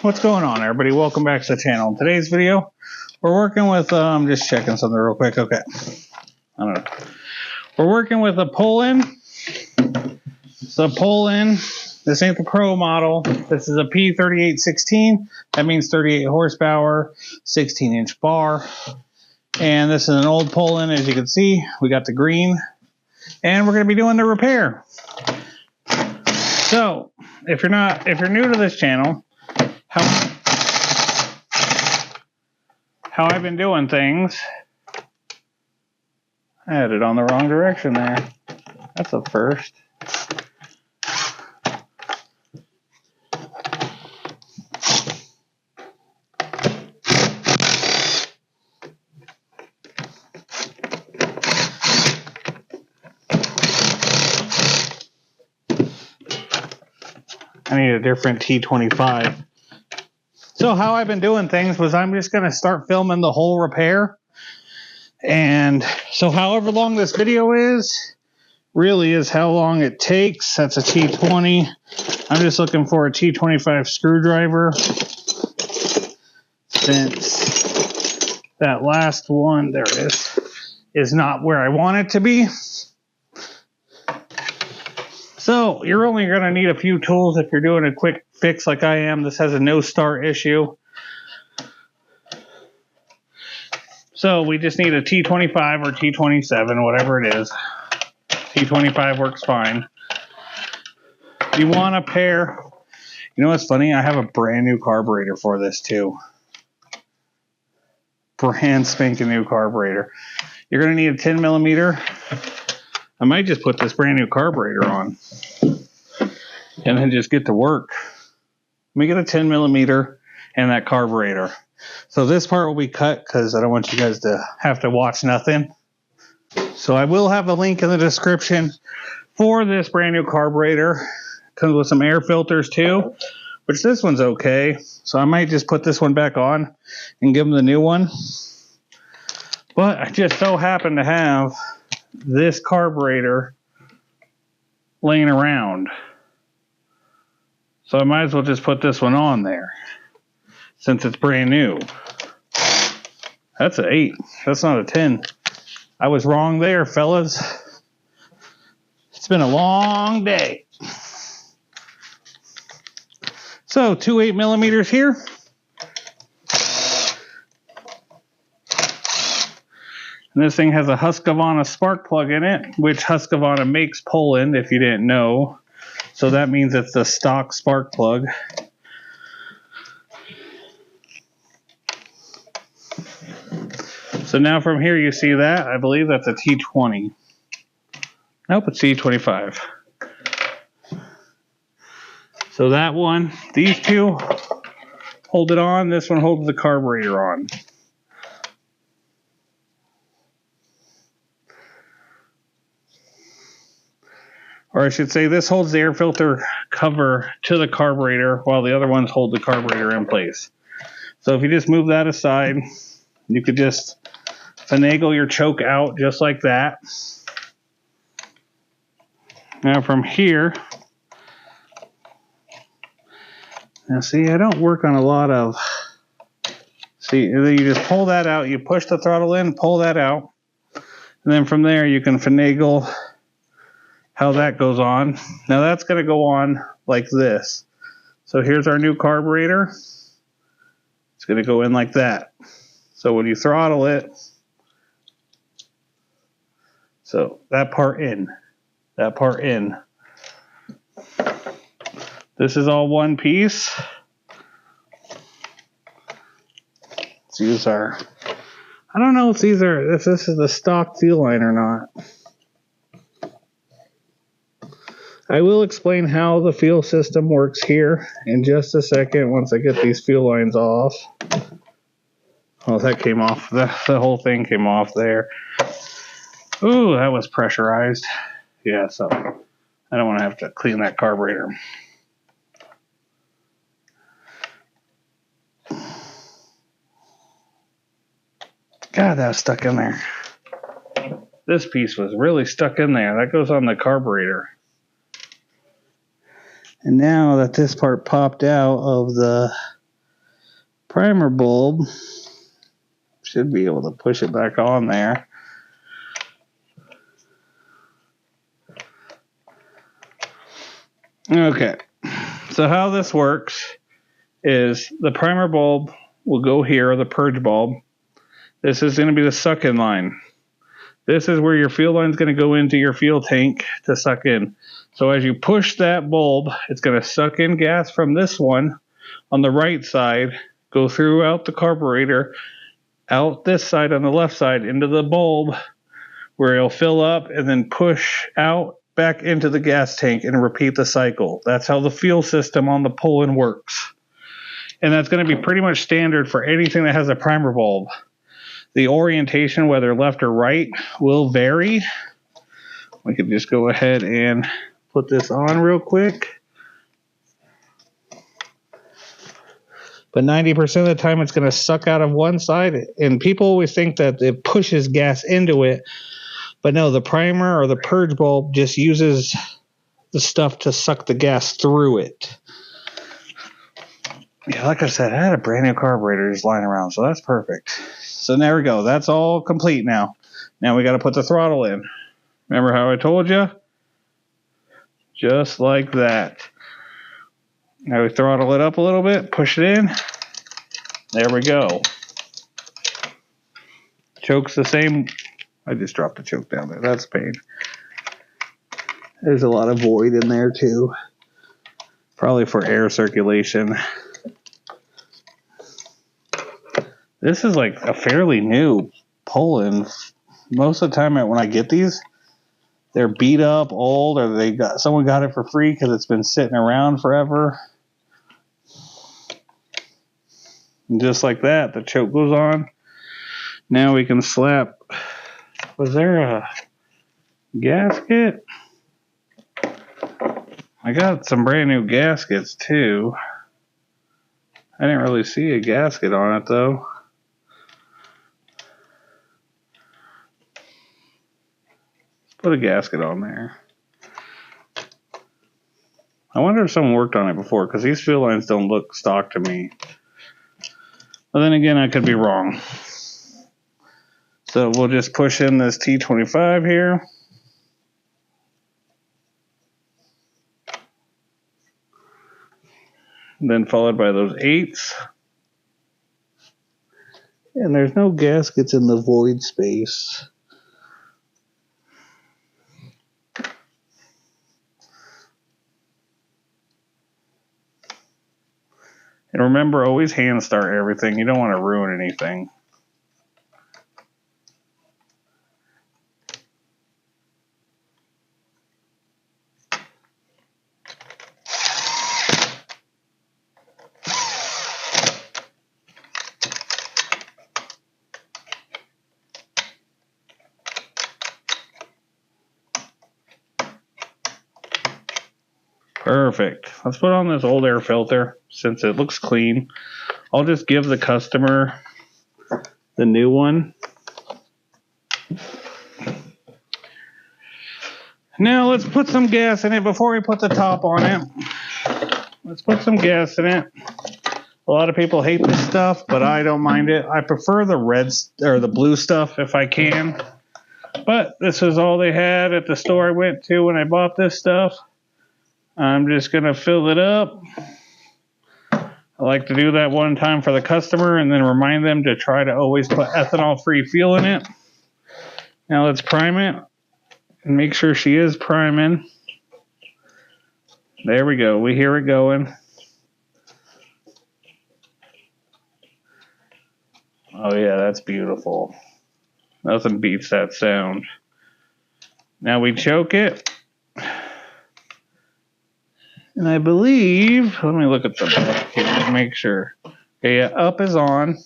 What's going on, everybody? Welcome back to the channel. In today's video, we're working with, I'm just checking something real quick. Okay. I don't know. We're working with a Poulan. It's a Poulan. This ain't the Pro model. This is a P3816. That means 38 horsepower, 16-inch bar. And this is an old Poulan, as you can see. We got the green. And we're going to be doing the repair. So, if you're new to this channel, how I've been doing things. I had it on the wrong direction there. That's a first. I need a different T25. So how I've been doing things was I'm just going to start filming the whole repair. And so however long this video is, really is how long it takes. That's a T20. I'm just looking for a T25 screwdriver. Since that last one, there it is not where I want it to be. So you're only going to need a few tools if you're doing a quick fix like I am. This has a no start issue. So we just need a T25 or T27, whatever it is. T25 works fine. You want a pair. You know what's funny? I have a brand new carburetor for this too. Brand spanking new carburetor. You're going to need a 10 millimeter. I might just put this brand new carburetor on and then just get to work. Let me get a 10 millimeter and that carburetor. So this part will be cut because I don't want you guys to have to watch nothing. So I will have a link in the description for this brand new carburetor. Comes with some air filters too, which this one's okay. So I might just put this one back on and give them the new one. But I just so happen to have this carburetor laying around. So I might as well just put this one on there since it's brand new. That's an 8. That's not a 10. I was wrong there, fellas. It's been a long day. So 2 8 millimeters here. And this thing has a Husqvarna spark plug in it, which Husqvarna makes Poulan, if you didn't know. So that means it's the stock spark plug. So now from here you see that. I believe that's a T20. Nope, it's T25. So that one, these two hold it on. This one holds the carburetor on. Or I should say this holds the air filter cover to the carburetor while the other ones hold the carburetor in place. So if you just move that aside, you could just finagle your choke out just like that. Now from here, now see, I don't work on a lot of, see, you just pull that out, you push the throttle in, pull that out, and then from there you can finagle how that goes on. Now that's going to go on like this. So here's our new carburetor. It's going to go in like that. So when you throttle it, so that part in, that part in. This is all one piece. Let's use our, I don't know if these are, if this is the stock fuel line or not. I will explain how the fuel system works here in just a second once I get these fuel lines off. Oh, that came off. The whole thing came off there. Ooh, that was pressurized. Yeah, so I don't want to have to clean that carburetor. God, that was stuck in there. This piece was really stuck in there. That goes on the carburetor. And now that this part popped out of the primer bulb. Should be able to push it back on there. Okay, so how this works is the primer bulb will go here, the purge bulb. This is going to be the suck-in line. This is where your fuel line is going to go into your fuel tank to suck in. So as you push that bulb, it's going to suck in gas from this one on the right side, go throughout the carburetor, out this side on the left side into the bulb where it'll fill up and then push out back into the gas tank and repeat the cycle. That's how the fuel system on the Poulan works. And that's going to be pretty much standard for anything that has a primer bulb. The orientation, whether left or right, will vary. We could just go ahead and put this on real quick. But 90% of the time it's going to suck out of one side. And people always think that it pushes gas into it. But no, the primer or the purge bulb just uses the stuff to suck the gas through it. Yeah, like I said, I had a brand new carburetor just lying around, so that's perfect. So there we go. That's all complete now. Now we got to put the throttle in. Remember how I told you? Just like that. Now we throttle it up a little bit, push it in. There we go. Choke's the same. I just dropped the choke down there. That's a pain. There's a lot of void in there too. Probably for air circulation. This is like a fairly new Poulan. Most of the time when I get these, they're beat up, old, or someone got it for free because it's been sitting around forever. And just like that, the choke goes on. Now we can slap. Was there a gasket? I got some brand new gaskets too. I didn't really see a gasket on it though. Put a gasket on there. I wonder if someone worked on it before, because these fuel lines don't look stock to me. But then again, I could be wrong. So we'll just push in this T25 here. Then followed by those 8s. And there's no gaskets in the void space. And remember, always hand start everything. You don't want to ruin anything. Perfect. Let's put on this old air filter since it looks clean. I'll just give the customer the new one. Now let's put some gas in it before we put the top on it. Let's put some gas in it. A lot of people hate this stuff, but I don't mind it. I prefer the red or the blue stuff if I can. But this is all they had at the store I went to when I bought this stuff. I'm just going to fill it up. I like to do that one time for the customer and then remind them to try to always put ethanol-free fuel in it. Now let's prime it and make sure she is priming. There we go. We hear it going. Oh yeah, that's beautiful. Nothing beats that sound. Now we choke it. And I believe, let me look at the back here to make sure. Okay, yeah, up is on,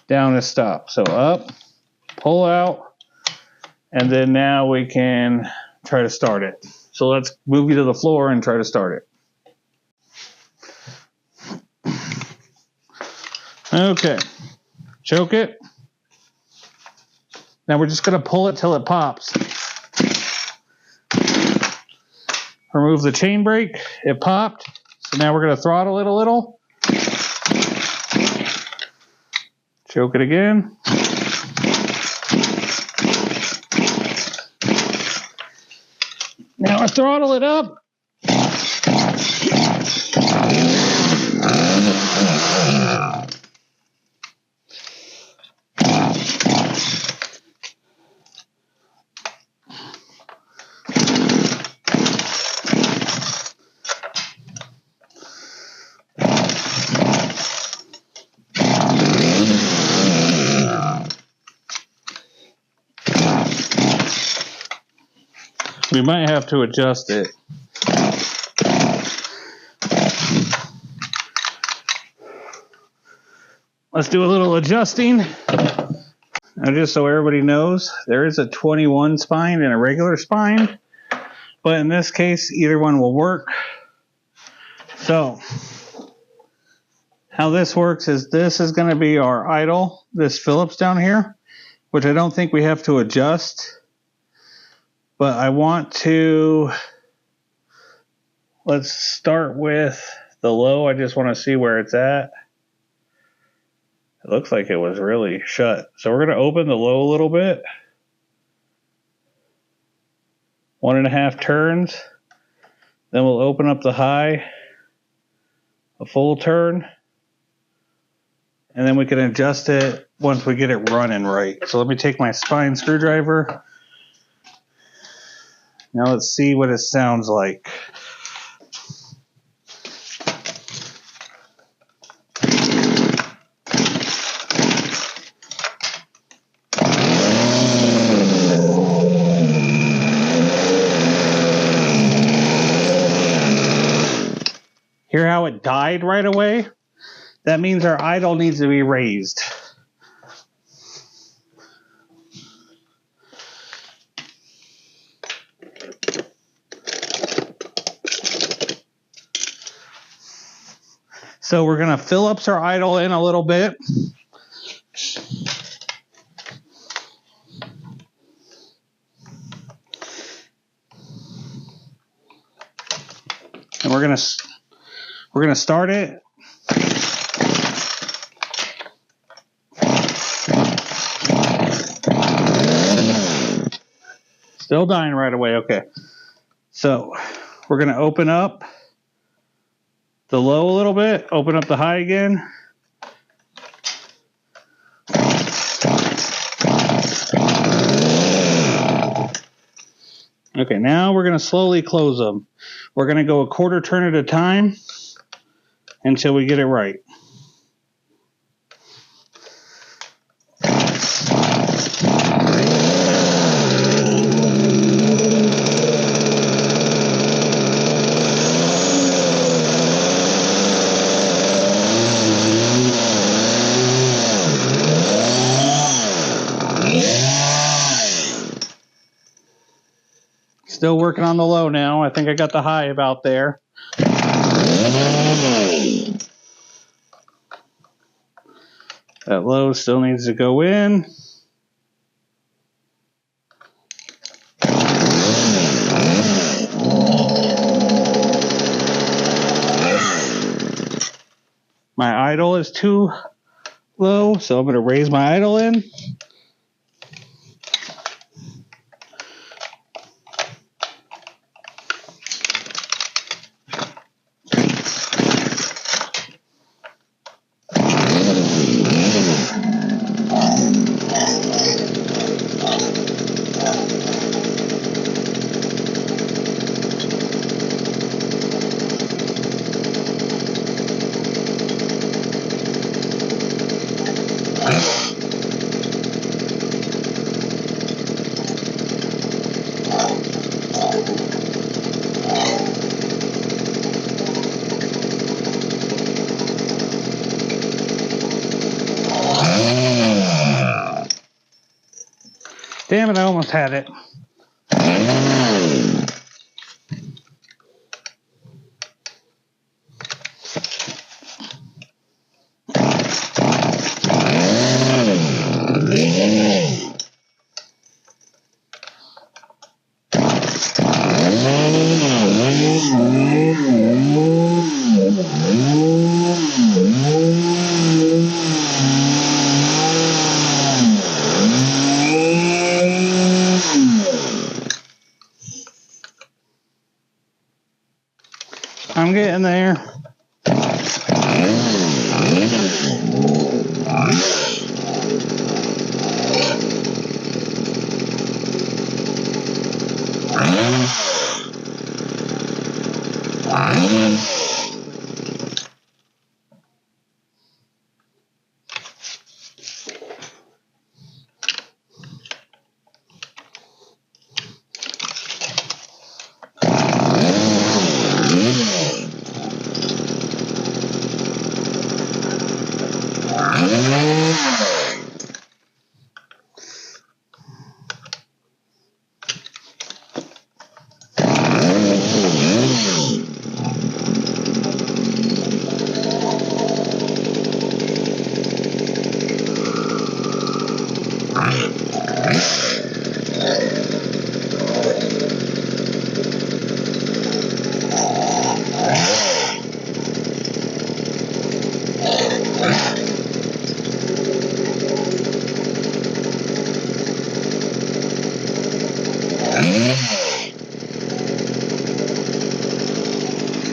down is stop. So up, pull out, and then now we can try to start it. So let's move you to the floor and try to start it. Okay, choke it. Now we're just going to pull it till it pops. Remove the chain brake. It popped. So now we're going to throttle it a little. Choke it again. Now I throttle it up. We might have to adjust it. Let's do a little adjusting. Now, just so everybody knows, there is a 21 spine and a regular spine, but in this case, either one will work. So, how this works is this is going to be our idle, this Phillips down here, which I don't think we have to adjust. But I want to, let's start with the low. I just want to see where it's at. It looks like it was really shut. So we're going to open the low a little bit. 1.5 turns. Then we'll open up the high, a full turn. And then we can adjust it once we get it running right. So let me take my spine screwdriver. Now let's see what it sounds like. Hear how it died right away? That means our idle needs to be raised. So we're going to Phillips our idle in a little bit. And we're going to start it. Still dying right away. Okay. So we're going to open up the low a little bit, open up the high again. Okay, now we're going to slowly close them. We're going to go a quarter turn at a time until we get it right. Still working on the low now. I think I got the high about there. That low still needs to go in. My idle is too low, so I'm going to raise my idle in. Damn it, I almost had it.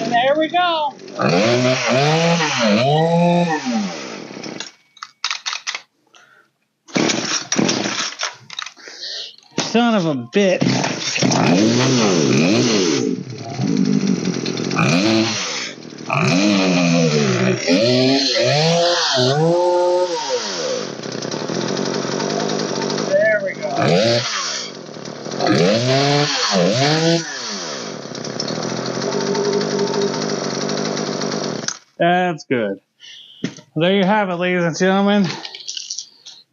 And there we go. Son of a bitch. There we go. That's good. Well, there you have it, ladies and gentlemen.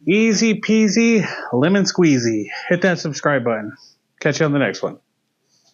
Easy peasy, lemon squeezy. Hit that subscribe button. Catch you on the next one.